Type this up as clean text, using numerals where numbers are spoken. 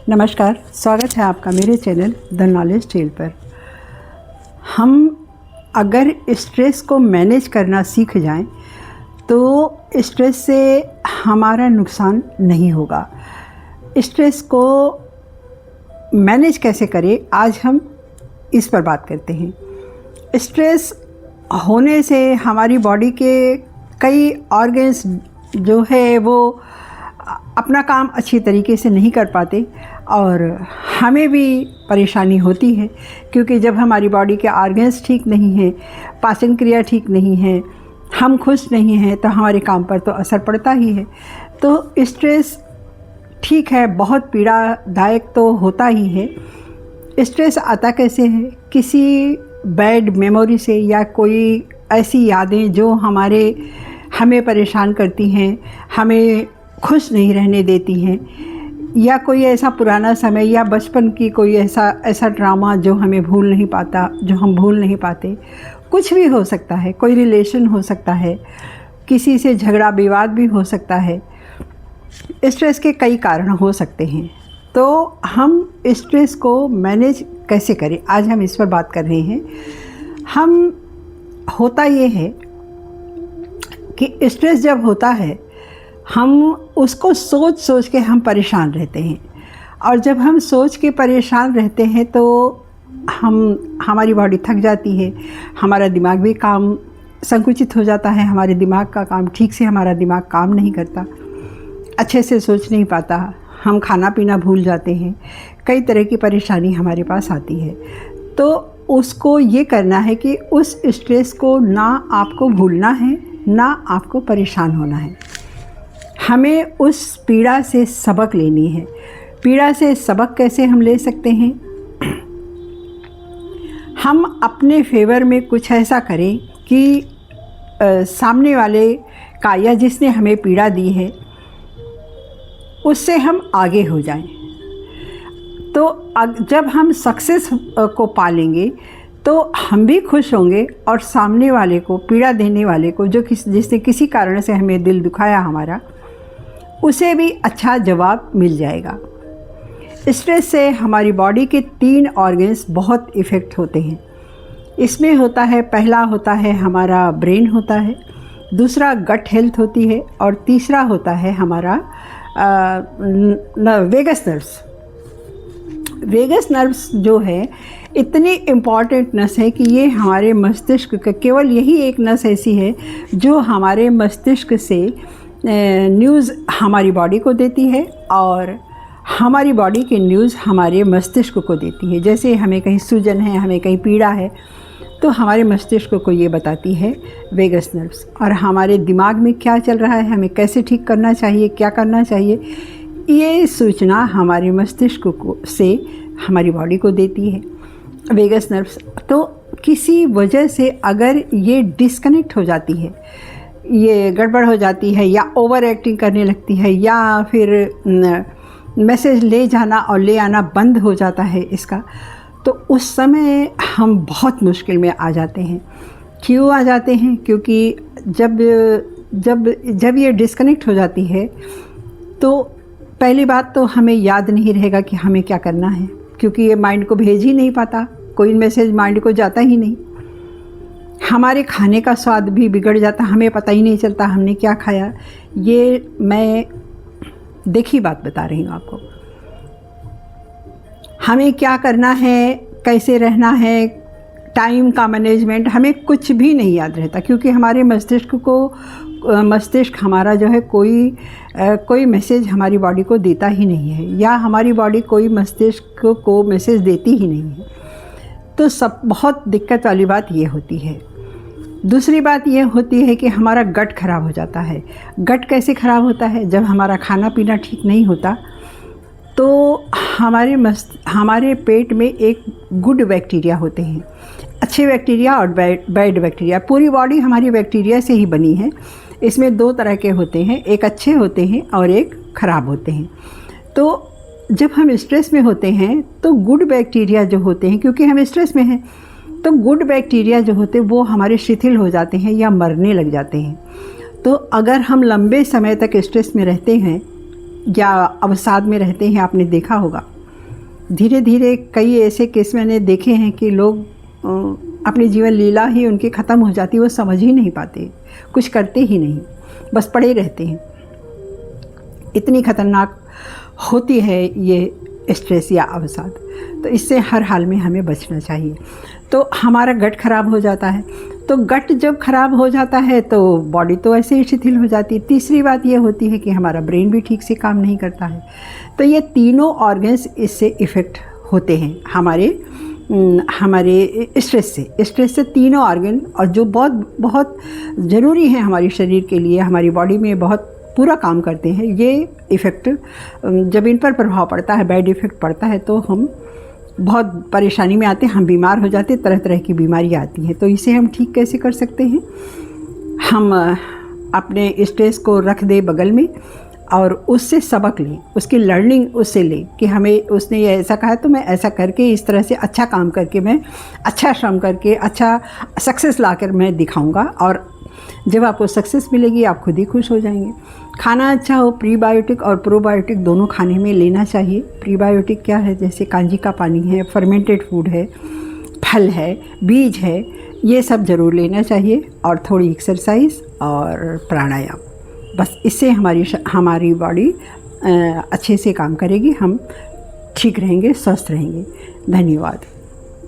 नमस्कार, स्वागत है आपका मेरे चैनल द नॉलेज टेल पर। हम अगर स्ट्रेस को मैनेज करना सीख जाएं तो स्ट्रेस से हमारा नुकसान नहीं होगा। स्ट्रेस को मैनेज कैसे करें, आज हम इस पर बात करते हैं। स्ट्रेस होने से हमारी बॉडी के कई ऑर्गन्स जो है वो अपना काम अच्छी तरीके से नहीं कर पाते और हमें भी परेशानी होती है, क्योंकि जब हमारी बॉडी के ऑर्गन्स ठीक नहीं हैं, पाचन क्रिया ठीक नहीं है, हम खुश नहीं हैं, तो हमारे काम पर तो असर पड़ता ही है। तो स्ट्रेस ठीक है, बहुत पीड़ादायक तो होता ही है। स्ट्रेस आता कैसे है? किसी बैड मेमोरी से या कोई ऐसी यादें जो हमें परेशान करती हैं, हमें खुश नहीं रहने देती हैं, या कोई ऐसा पुराना समय या बचपन की कोई ऐसा ड्रामा जो हमें भूल नहीं पाता, जो हम भूल नहीं पाते। कुछ भी हो सकता है, कोई रिलेशन हो सकता है, किसी से झगड़ा विवाद भी हो सकता है। स्ट्रेस के कई कारण हो सकते हैं, तो हम स्ट्रेस को मैनेज कैसे करें, आज हम इस पर बात कर रहे हैं। होता ये है कि स्ट्रेस जब होता है हम उसको सोच के हम परेशान रहते हैं, और जब हम सोच के परेशान रहते हैं तो हमारी बॉडी थक जाती है, हमारा दिमाग भी काम संकुचित हो जाता है, हमारे दिमाग का काम ठीक से हमारा दिमाग काम नहीं करता, अच्छे से सोच नहीं पाता, हम खाना पीना भूल जाते हैं, कई तरह की परेशानी हमारे पास आती है। तो उसको ये करना है कि उस स्ट्रेस को ना आपको भूलना है, ना आपको परेशान होना है। हमें उस पीड़ा से सबक लेनी है। पीड़ा से सबक कैसे हम ले सकते हैं? हम अपने फेवर में कुछ ऐसा करें कि सामने वाले का या जिसने हमें पीड़ा दी है उससे हम आगे हो जाएं। तो जब हम सक्सेस को पालेंगे तो हम भी खुश होंगे, और सामने वाले को, पीड़ा देने वाले को, जिसने किसी कारण से हमें दिल दुखाया हमारा, उसे भी अच्छा जवाब मिल जाएगा। स्ट्रेस से हमारी बॉडी के 3 ऑर्गन्स बहुत इफ़ेक्ट होते हैं। इसमें होता है, पहला होता है हमारा ब्रेन होता है, दूसरा गट हेल्थ होती है, और तीसरा होता है हमारा वेगस नर्व्स। वेगस नर्व्स जो है इतनी इम्पॉर्टेंट नस है कि ये हमारे मस्तिष्क का, केवल यही एक नस ऐसी है जो हमारे मस्तिष्क से न्यूज़ हमारी बॉडी को देती है, और हमारी बॉडी की न्यूज़ हमारे मस्तिष्क को देती है। जैसे हमें कहीं सूजन है, हमें कहीं पीड़ा है, तो हमारे मस्तिष्क को ये बताती है वेगस नर्व्स। और हमारे दिमाग में क्या चल रहा है, हमें कैसे ठीक करना चाहिए, क्या करना चाहिए, ये सूचना हमारे मस्तिष्क को से हमारी बॉडी को देती है वेगस नर्व्स। तो किसी वजह से अगर ये डिस्कनेक्ट हो जाती है, ये गड़बड़ हो जाती है, या ओवर एक्टिंग करने लगती है, या फिर मैसेज ले जाना और ले आना बंद हो जाता है इसका, तो उस समय हम बहुत मुश्किल में आ जाते हैं। क्यों आ जाते हैं? क्योंकि जब ये डिस्कनेक्ट हो जाती है तो पहली बात तो हमें याद नहीं रहेगा कि हमें क्या करना है, क्योंकि ये माइंड को भेज ही नहीं पाता, कोई मैसेज माइंड को जाता ही नहीं। हमारे खाने का स्वाद भी बिगड़ जाता, हमें पता ही नहीं चलता हमने क्या खाया। ये मैं देखी बात बता रही हूँ आपको। हमें क्या करना है, कैसे रहना है, टाइम का मैनेजमेंट, हमें कुछ भी नहीं याद रहता, क्योंकि हमारे मस्तिष्क हमारा जो है कोई मैसेज हमारी बॉडी को देता ही नहीं है, या हमारी बॉडी कोई मस्तिष्क को मैसेज देती ही नहीं है। तो सब बहुत दिक्कत वाली बात ये होती है। दूसरी बात ये होती है कि हमारा गट खराब हो जाता है। गट कैसे खराब होता है? जब हमारा खाना पीना ठीक नहीं होता तो हमारे पेट में एक गुड बैक्टीरिया होते हैं, अच्छे बैक्टीरिया और बैड बैक्टीरिया। पूरी बॉडी हमारी बैक्टीरिया से ही बनी है। इसमें 2 तरह के होते हैं, एक अच्छे होते हैं और एक ख़राब होते हैं। तो जब हम स्ट्रेस में होते हैं तो गुड बैक्टीरिया जो होते हैं, क्योंकि हम स्ट्रेस में हैं, तो गुड बैक्टीरिया जो होते हैं वो हमारे शिथिल हो जाते हैं या मरने लग जाते हैं। तो अगर हम लंबे समय तक स्ट्रेस में रहते हैं या अवसाद में रहते हैं, आपने देखा होगा धीरे धीरे कई ऐसे केस मैंने देखे हैं कि लोग अपनी जीवन लीला ही उनकी ख़त्म हो जाती, वो समझ ही नहीं पाते, कुछ करते ही नहीं, बस पड़े रहते हैं। इतनी ख़तरनाक होती है ये स्ट्रेस या अवसाद। तो इससे हर हाल में हमें बचना चाहिए। तो हमारा गट खराब हो जाता है, तो गट जब खराब हो जाता है तो बॉडी तो ऐसे ही शिथिल हो जाती है। तीसरी बात ये होती है कि हमारा ब्रेन भी ठीक से काम नहीं करता है। तो ये तीनों ऑर्गन्स इससे इफ़ेक्ट होते हैं हमारे स्ट्रेस से तीनों ऑर्गन, और जो बहुत बहुत ज़रूरी है हमारे शरीर के लिए, हमारी बॉडी में बहुत पूरा काम करते हैं। ये इफ़ेक्ट जब इन पर प्रभाव पड़ता है, बैड इफ़ेक्ट पड़ता है, तो हम बहुत परेशानी में आते हैं, हम बीमार हो जाते हैं, तरह तरह की बीमारियाँ आती हैं। तो इसे हम ठीक कैसे कर सकते हैं? हम अपने स्ट्रेस को रख दें बगल में और उससे सबक लें, उसकी लर्निंग उससे लें कि हमें उसने ये ऐसा कहा तो मैं ऐसा करके, इस तरह से अच्छा काम करके, मैं अच्छा श्रम करके अच्छा सक्सेस लाकर मैं दिखाऊंगा। और जब आपको सक्सेस मिलेगी आप खुद ही खुश हो जाएंगे। खाना अच्छा हो, प्रीबायोटिक और प्रोबायोटिक दोनों खाने में लेना चाहिए। प्रीबायोटिक क्या है? जैसे कांजी का पानी है, फर्मेंटेड फूड है, फल है, बीज है, ये सब ज़रूर लेना चाहिए। और थोड़ी एक्सरसाइज और प्राणायाम, बस इससे हमारी बॉडी अच्छे से काम करेगी, हम ठीक रहेंगे, स्वस्थ रहेंगे। धन्यवाद।